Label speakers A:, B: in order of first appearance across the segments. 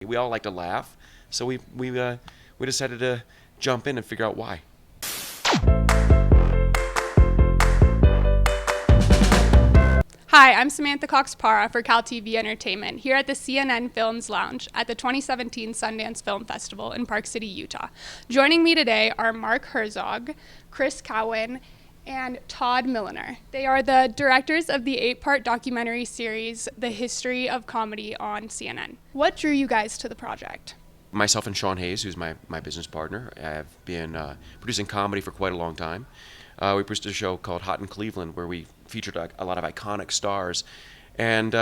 A: We all like to laugh, so we decided to jump in and figure out why.
B: Hi, I'm Samantha Cox-Parra for CalTV Entertainment here at the CNN Films Lounge at the 2017 Sundance Film Festival in Park City, Utah. Joining me today are Mark Herzog, Chris Cowen, and Todd Milliner. They are the directors of the 8-part documentary series, The History of Comedy on CNN. What drew you guys to the project?
A: Myself and Sean Hayes, who's my business partner, have been producing comedy for quite a long time. We produced a show called Hot in Cleveland where we featured a lot of iconic stars. And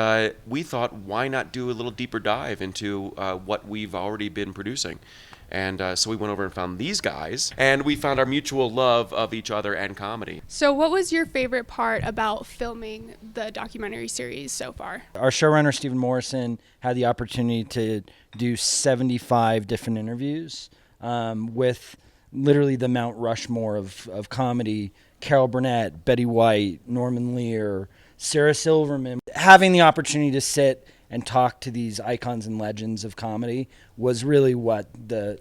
A: we thought, why not do a little deeper dive into what we've already been producing? And so we went over and found these guys, and we found our mutual love of each other and comedy.
B: So what was your favorite part about filming the documentary series so far?
C: Our showrunner, Stephen Morrison, had the opportunity to do 75 different interviews with literally the Mount Rushmore of comedy. Carol Burnett, Betty White, Norman Lear, Sarah Silverman. Having the opportunity to sit and talk to these icons and legends of comedy was really what the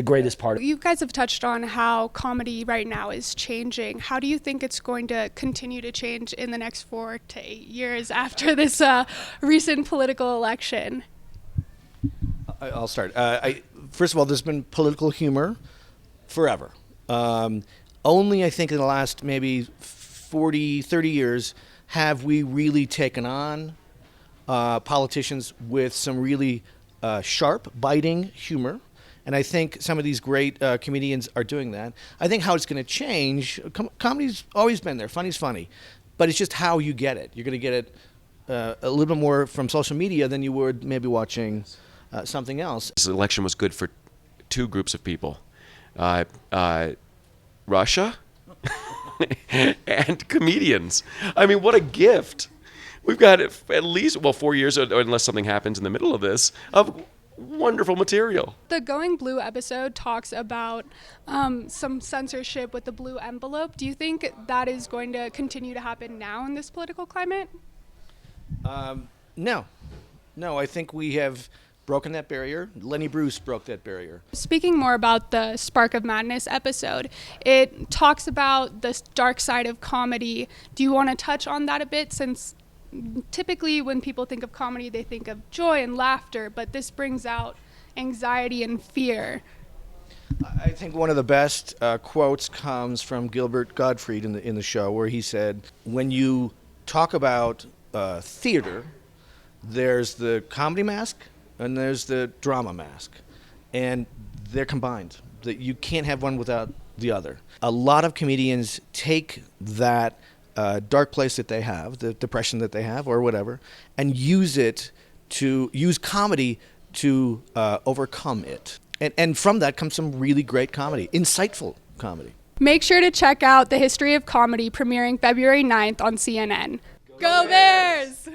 C: greatest part.
B: You guys have touched on how comedy right now is changing. How do you think it's going to continue to change in the next 4 to 8 years after this recent political election?
D: I'll start. First of all, there's been political humor forever. Only, I think, in the last maybe 40, 30 years have we really taken on politicians with some really sharp, biting humor. And I think some of these great comedians are doing that. I think how it's going to change, comedy's always been there. Funny's funny. But it's just how you get it. You're going to get it a little bit more from social media than you would maybe watching something else.
A: This election was good for two groups of people. Russia and comedians. I mean, what a gift. We've got at least, 4 years, or unless something happens in the middle of this, of wonderful material.
B: The Going Blue episode talks about some censorship with the blue envelope. Do you think that is going to continue to happen now in this political climate?
D: No, I think we have broken that barrier. Lenny Bruce broke that barrier.
B: Speaking more about the Spark of Madness episode, it talks about the dark side of comedy. Do you want to touch on that a bit, since typically when people think of comedy, they think of joy and laughter, but this brings out anxiety and fear.
D: I think one of the best quotes comes from Gilbert Gottfried in the show, where he said, when you talk about theater, there's the comedy mask and there's the drama mask, and they're combined. That you can't have one without the other. A lot of comedians take that dark place that they have, the depression that they have or whatever, and use comedy to overcome it. And from that comes some really great comedy, insightful comedy.
B: Make sure to check out The History of Comedy, premiering February 9th on CNN. Go Bears!